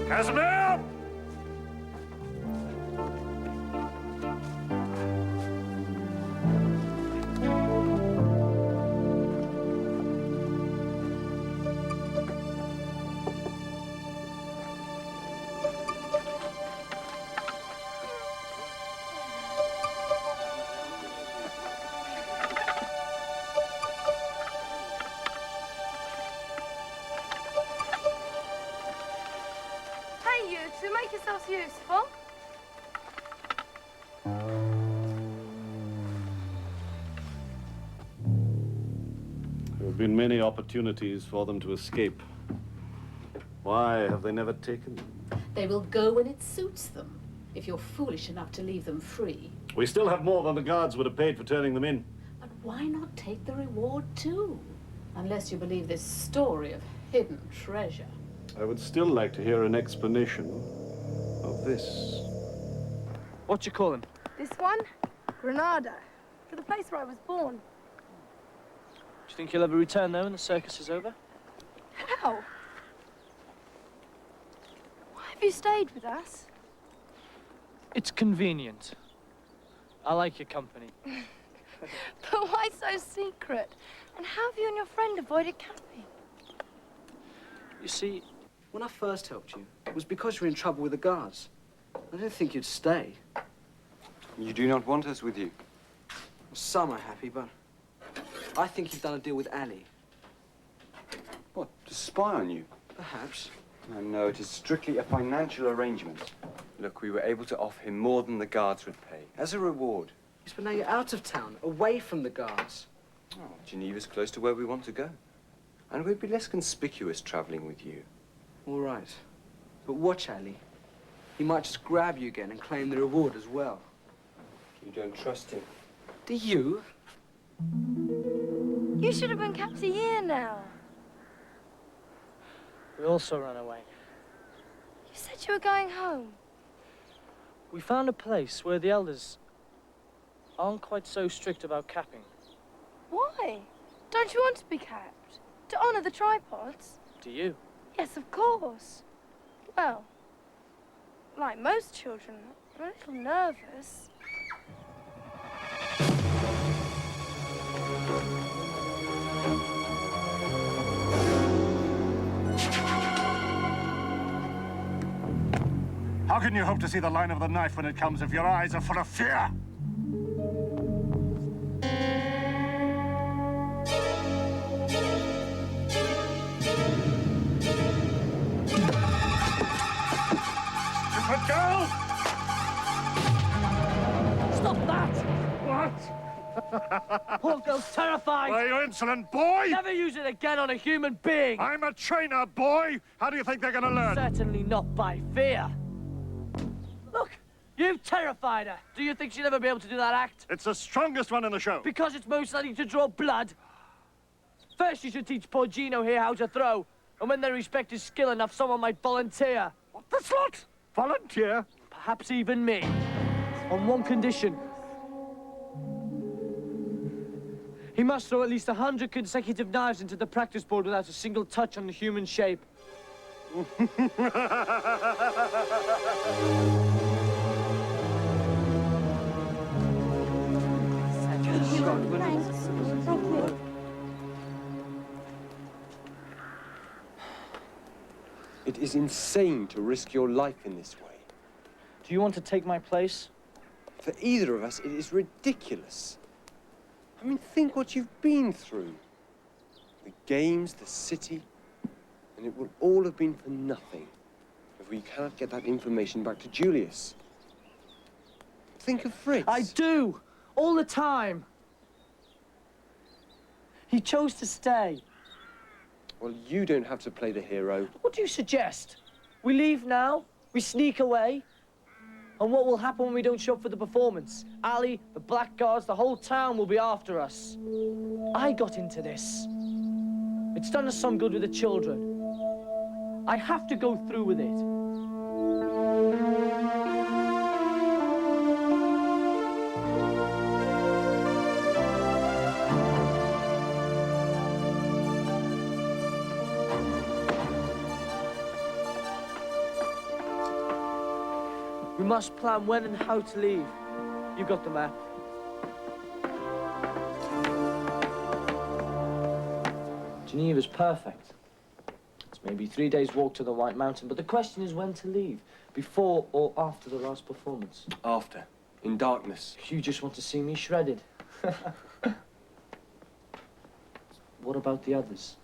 Casimir! Hey, you two, make yourselves useful. There have been many opportunities for them to escape. Why have they never taken them? They will go when it suits them, if you're foolish enough to leave them free. We still have more than the guards would have paid for turning them in. But why not take the reward too? Unless you believe this story of hidden treasure. I would still like to hear an explanation of this. What you call him? This one, Granada, for the place where I was born. Do you think you'll ever return there when the circus is over? How? Why have you stayed with us? It's convenient. I like your company. But why so secret? And how have you and your friend avoided camping? You see, When I first helped you, it was because you were in trouble with the guards. I didn't think you'd stay. You do not want us with you. Some are happy, but I think you've done a deal with Ali. What, to spy on you? Perhaps. No, it is strictly a financial arrangement. Look, we were able to offer him more than the guards would pay, as a reward. Yes, but now you're out of town, away from the guards. Oh, Geneva's close to where we want to go. And we'd be less conspicuous traveling with you. All right. But watch Ali. He might just grab you again and claim the reward as well. You don't trust him. Do you? You should have been kept a year now. we also ran away. You said you were going home. We found a place where the elders aren't quite so strict about capping. Why? Don't you want to be capped? To honour the tripods? Do you? Yes, of course. Well, like most children, I'm a little nervous. How can you hope to see the line of the knife when it comes if your eyes are full of fear? Stupid girl! Stop that! What? Poor girl's terrified! Why, you insolent boy! Never use it again on a human being! I'm a trainer, boy! How do you think they're gonna learn? Certainly not by fear. Look, you've terrified her. Do you think she'll ever be able to do that act? It's the strongest one in the show. Because it's most likely to draw blood. First, you should teach poor Gino here how to throw. And when they respect his skill enough, someone might volunteer. What the slut? Volunteer? Perhaps even me. On one condition. He must throw at least 100 consecutive knives into the practice board without a single touch on the human shape. It is insane to risk your life in this way. Do you want to take my place? For either of us, it is ridiculous. I mean, think what you've been through. The games, the city, and it will all have been for nothing if we cannot get that information back to Julius. Think of Fritz. I do! All the time! He chose to stay. Well, you don't have to play the hero. What do you suggest? We leave now? We sneak away? And what will happen when we don't show up for the performance? Ali, the blackguards, the whole town will be after us. I got into this. It's done us some good with the children. I have to go through with it. We must plan when and how to leave. You got the map. Geneva's perfect. It's maybe 3 days' walk to the White Mountain, but the question is when to leave. Before or after the last performance? After. In darkness. You just want to see me shredded. What about the others?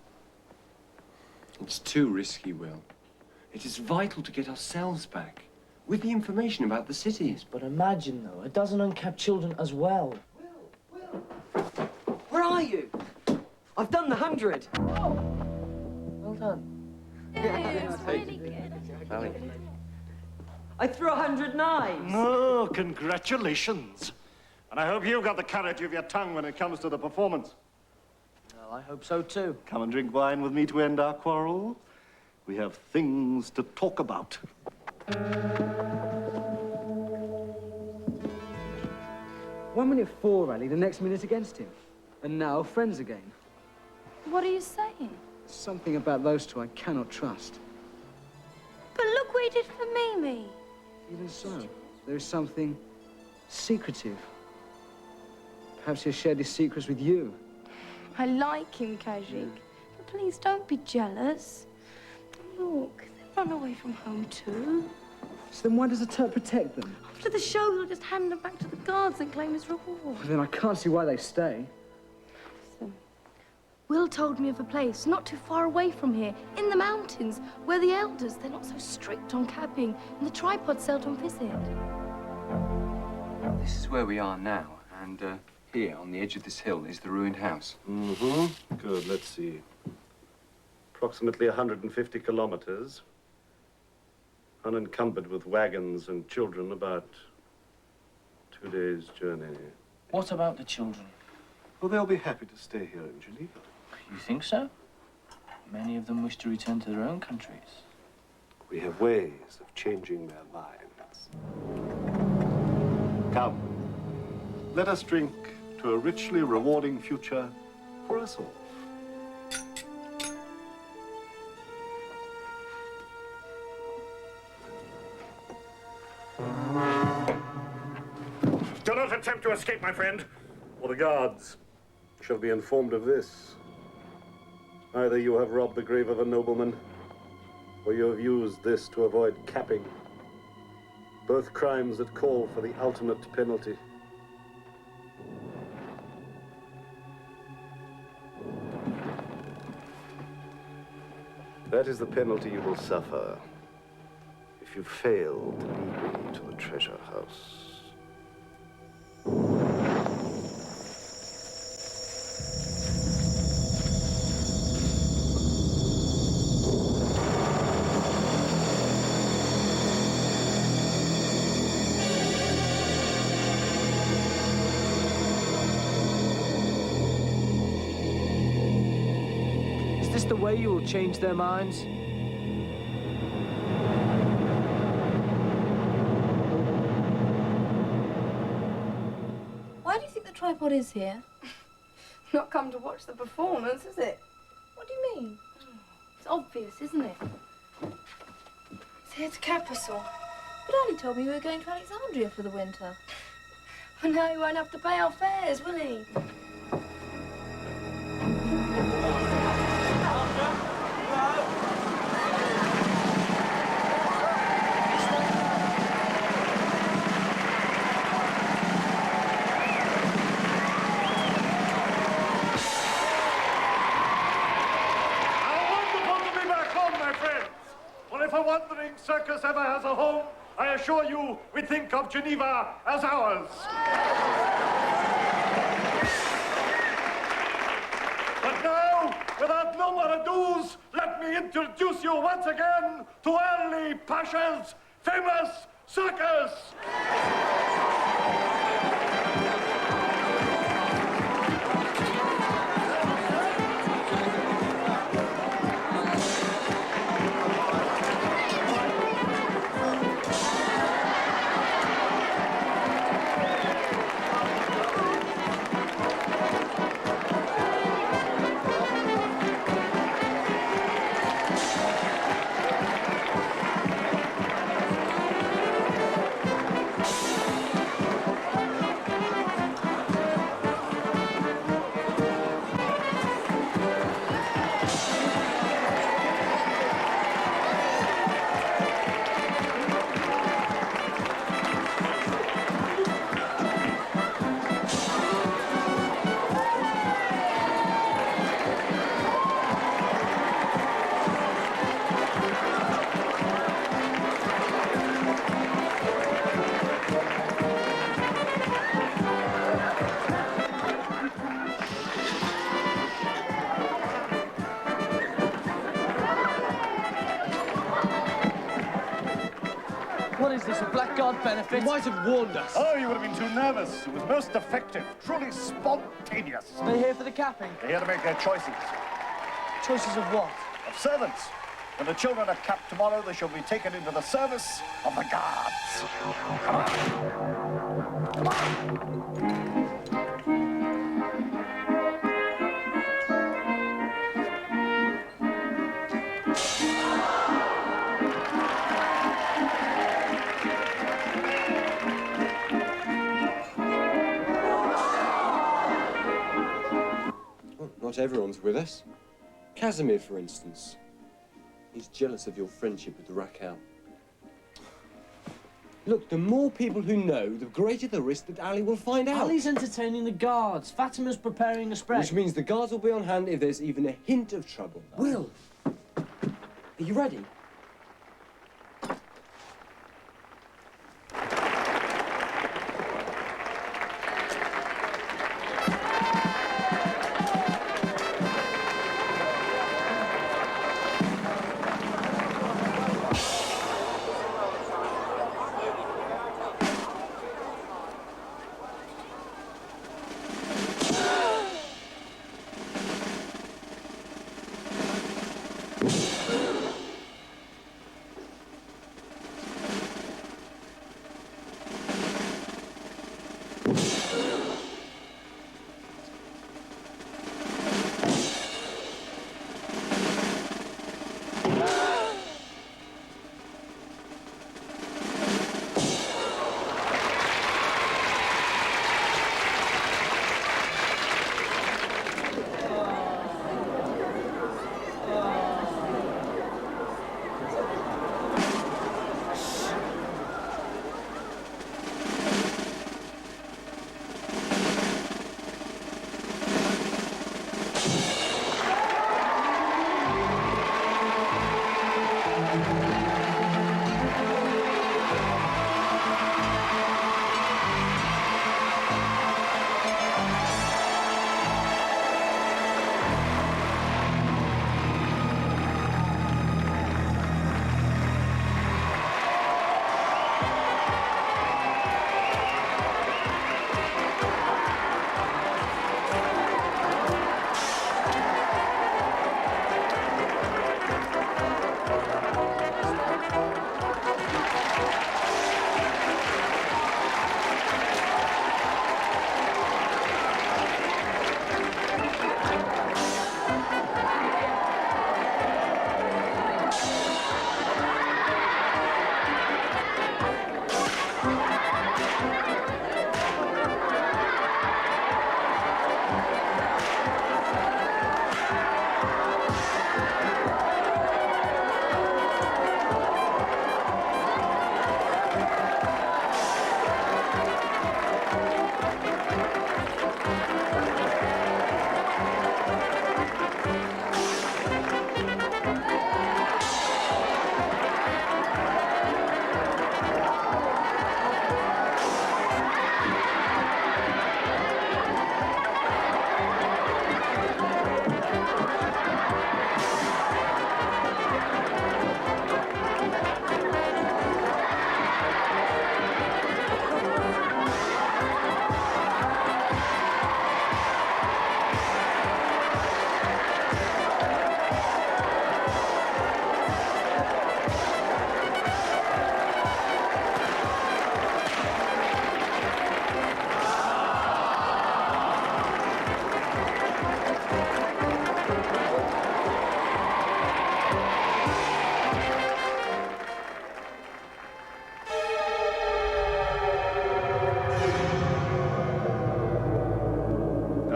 It's too risky, Will. It is vital to get ourselves back. With the information about the cities. But imagine, though, a dozen unkept children as well. Will! Where are you? I've done the 100. Well done. It's really good. Ali. I threw 100 knives. Oh, congratulations. And I hope you've got the courage of your tongue when it comes to the performance. Well, I hope so, too. Come and drink wine with me to end our quarrel. We have things to talk about. One minute for Ali, the next minute against him. And now friends again. What are you saying? Something about those two I cannot trust. But look what he did for Mimi. Even so, there is something secretive. Perhaps he'll share his secrets with you. I like him, Kajik. But please don't be jealous. Look, they run away from home too. So then why does the Turk protect them? After the show, he'll just hand them back to the guards and claim his reward. Well, then I can't see why they stay. Listen, Will told me of a place not too far away from here, in the mountains, where the elders, they're not so strict on capping, and the tripods seldom visit. This is where we are now, and here on the edge of this hill is the ruined house. Mm-hmm. Good, let's see. Approximately 150 kilometers. Unencumbered with wagons and children, about 2 days' journey. What about the children? Well, they'll be happy to stay here in Geneva. You think so? Many of them wish to return to their own countries. We have ways of changing their minds. Come, let us drink to a richly rewarding future for us all. Do not attempt to escape, my friend. Or the guards shall be informed of this. Either you have robbed the grave of a nobleman, or you have used this to avoid capping. Both crimes that call for the ultimate penalty. That is the penalty you will suffer if you fail to lead me to the treasure house. Is this the way you will change their minds? Why do you think the tripod is here? Not come to watch the performance, is it? What do you mean? It's obvious, isn't it? It's here to cap us all. But Ali told me we were going to Alexandria for the winter. Well, now he won't have to pay our fares, will he? circus ever has a home, I assure you we think of Geneva as ours. But now, without no more ados, let me introduce you once again to Ali Pasha's famous circus. What is this, a blackguard benefit? You might have warned us. Oh, you would have been too nervous. It was most effective, truly spontaneous. They're here for the capping. They're here to make their choices. Choices of what? Of servants. When the children are capped tomorrow, they shall be taken into the service of the guards. Come on. Come on. Well, not everyone's with us. Casimir, for instance. He's jealous of your friendship with the Raquel. Look, the more people who know, the greater the risk that Ali will find out. Ali's entertaining the guards. Fatima's preparing a spread. Which means the guards will be on hand if there's even a hint of trouble. Will, are you ready?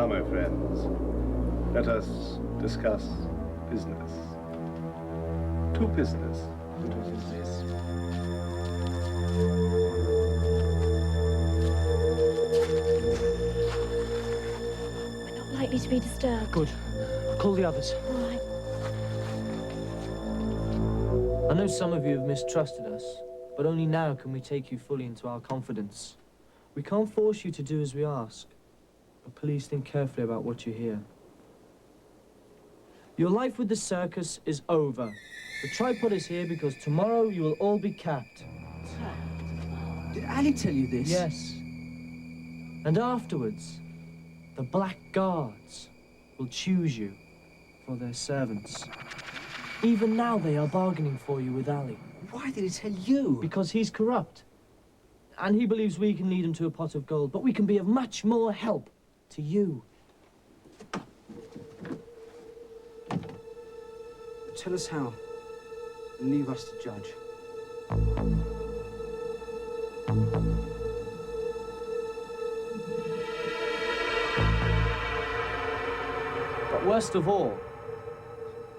Now, my friends, let us discuss business. To business. We're not likely to be disturbed. Good. Call the others. All right. I know some of you have mistrusted us, but only now can we take you fully into our confidence. We can't force you to do as we ask, but please think carefully about what you hear. Your life with the circus is over. The tripod is here because tomorrow you will all be capped. Did Ali tell you this? Yes. And afterwards, the Black Guards will choose you for their servants. Even now they are bargaining for you with Ali. Why did he tell you? Because he's corrupt. And he believes we can lead him to a pot of gold, but we can be of much more help to you. Tell us how, and leave us to judge. But worst of all,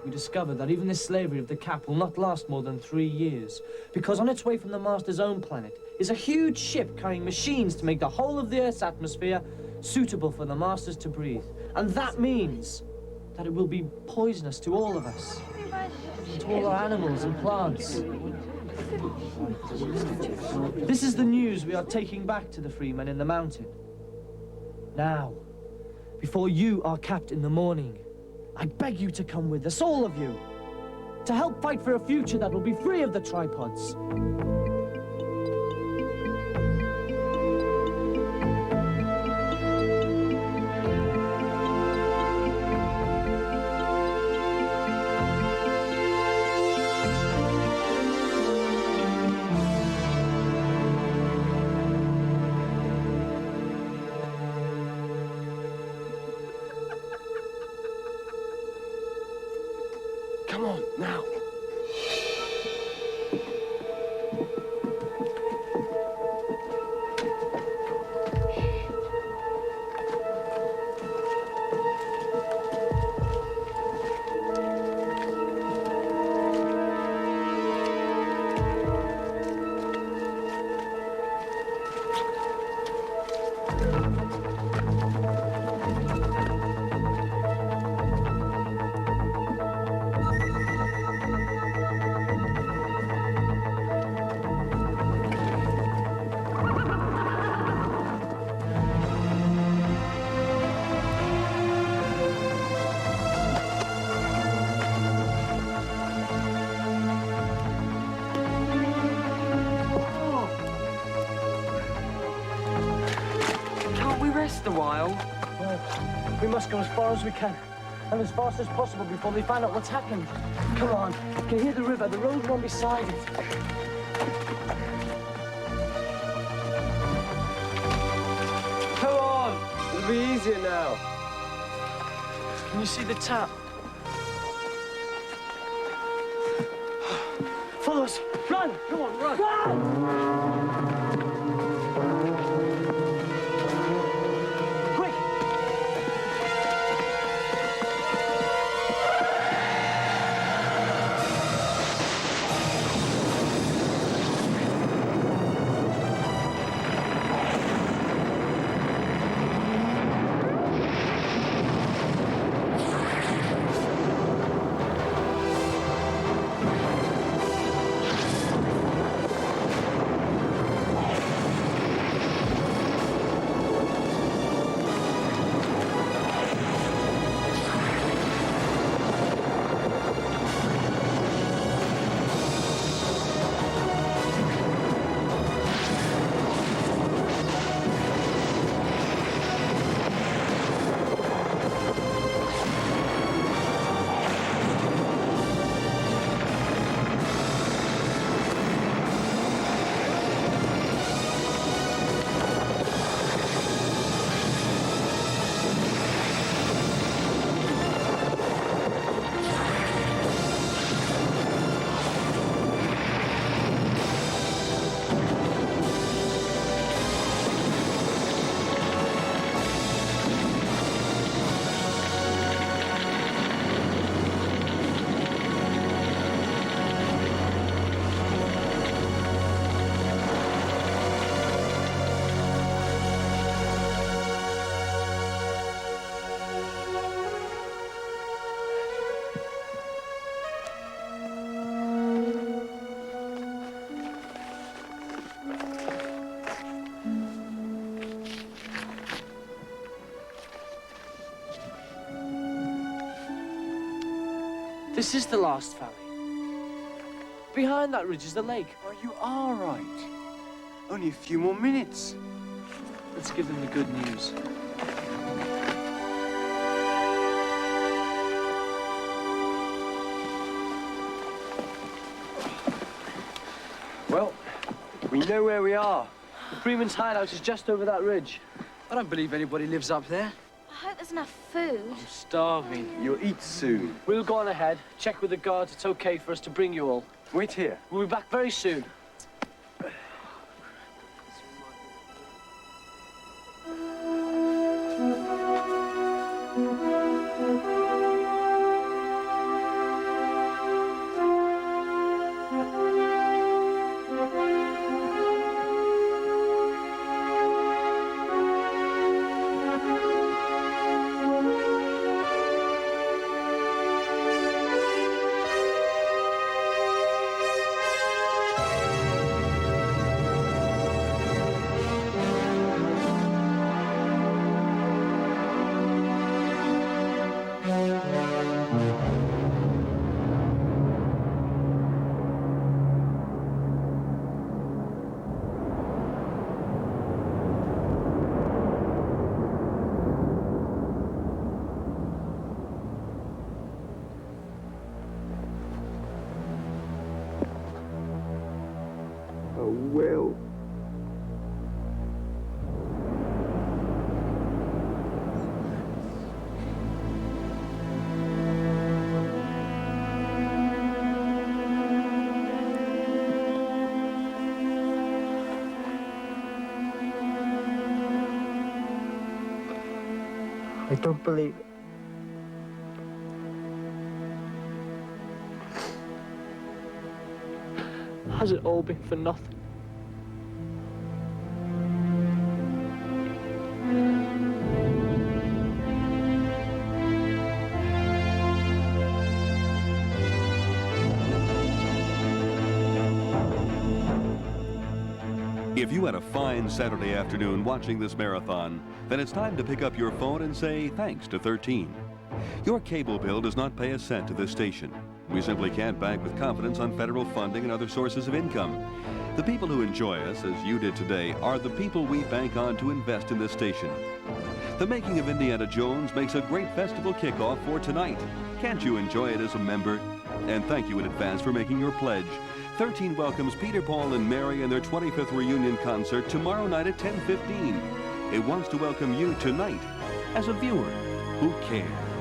we discovered that even this slavery of the cap will not last more than 3 years, because on its way from the Master's own planet is a huge ship carrying machines to make the whole of the Earth's atmosphere suitable for the Masters to breathe. And that means that it will be poisonous to all of us, to all our animals and plants. This is the news we are taking back to the free men in the mountain. Now, before you are capped in the morning, I beg you to come with us, all of you, to help fight for a future that will be free of the tripods. Come on, now. Can't we rest a while? No, we must go as far as we can, and as fast as possible before they find out what's happened. Come on, you can hear the river, the road run beside it. Come on! It'll be easier now. Can you see the tap? Follow us! Run! Come on, run! Run! Quick! This is the last valley. Behind that ridge is the lake. Oh, you are right. Only a few more minutes. Let's give them the good news. Well, we know where we are. The Freeman's hideout is just over that ridge. I don't believe anybody lives up there. I hope there's enough food. I'm starving. You'll eat soon. We'll go on ahead, check with the guards it's okay for us to bring you all. Wait here. We'll be back very soon. Oh, Will. I don't believe it. Has it all been for nothing? If you had a fine Saturday afternoon watching this marathon, then it's time to pick up your phone and say thanks to 13. Your cable bill does not pay a cent to this station. We simply can't bank with confidence on federal funding and other sources of income. The people who enjoy us, as you did today, are the people we bank on to invest in this station. The making of Indiana Jones makes a great festival kickoff for tonight. Can't you enjoy it as a member? And thank you in advance for making your pledge. 13 welcomes Peter, Paul, and Mary in their 25th reunion concert tomorrow night at 10:15. It wants to welcome you tonight as a viewer who cares.